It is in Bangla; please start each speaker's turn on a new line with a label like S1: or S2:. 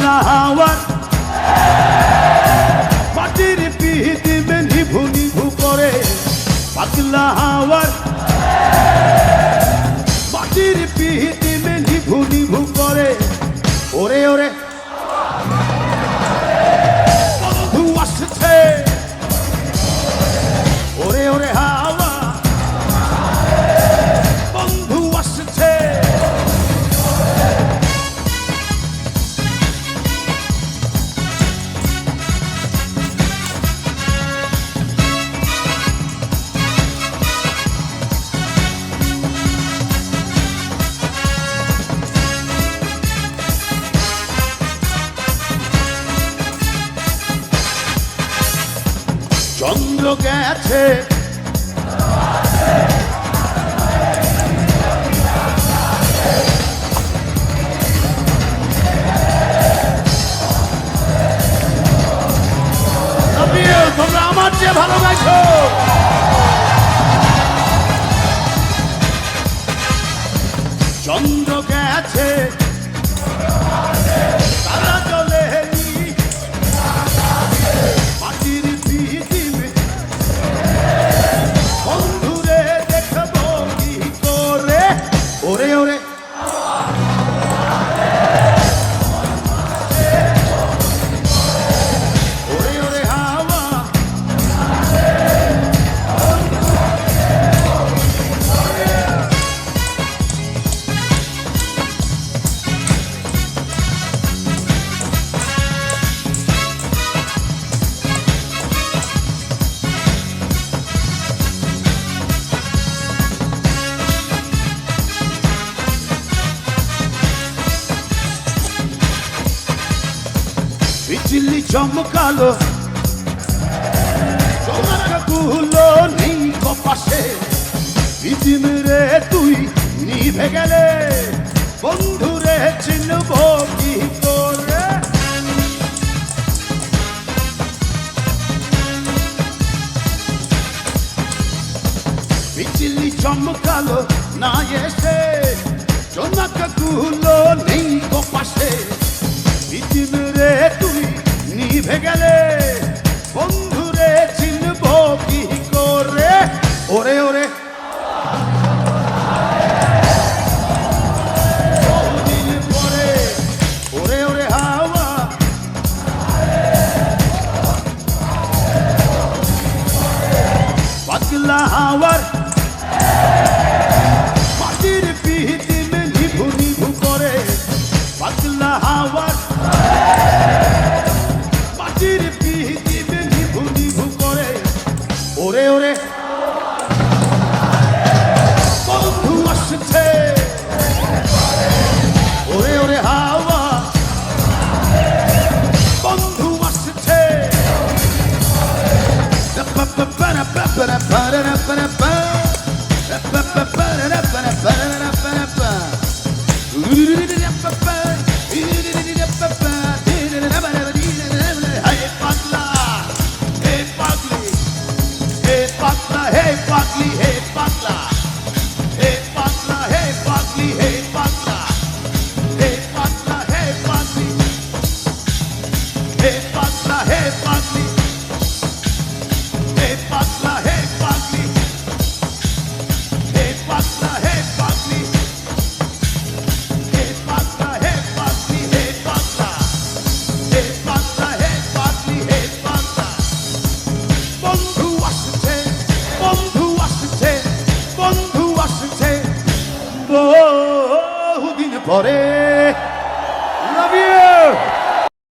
S1: পাগলা হাওয়ার মাটির পিহিতিমে নিভু নিভু করে পাগলা হাওয়ার মাটির পিহিতিমে নিভু নিভু করে ওরে ওরে বন্ধু আসছে ওরে ওরে হাওয়া বন্ধু আসছে চন্দ্র গেছে তোমরা আমার চেয়ে ভালো গাইছো চন্দ্র গেছে তারা চলে মাটির পিহিতিমে বন্ধুরে দেখবো কি করে ওরে ওরে ওরে ওরে হাওয়া বিজলি চমকালো চমকাগুলো নেই কপাশে পৃথিবীরে তুই নিভে গেলে বন্ধুরে চিনব কি করে বিজলি চমকালো না এসে চমকাগুলো নেই কপাশে পৃথিবীরে তুই নিভে গেলে বন্ধুরে চিনব কি করে ওরে ওরে বহুদিন পরে ওরে ওরে হাওয়া পাগলা হাওয়ার মাটির পিহিতিমে নিভু নিভু করে পাগলা হাওয়ার মাটির পিহিতিমে নিভু নিভু করে ওরে ওরে বন্ধু আসছে ওরে ওরে হাওয়া বন্ধু আসছে Hey,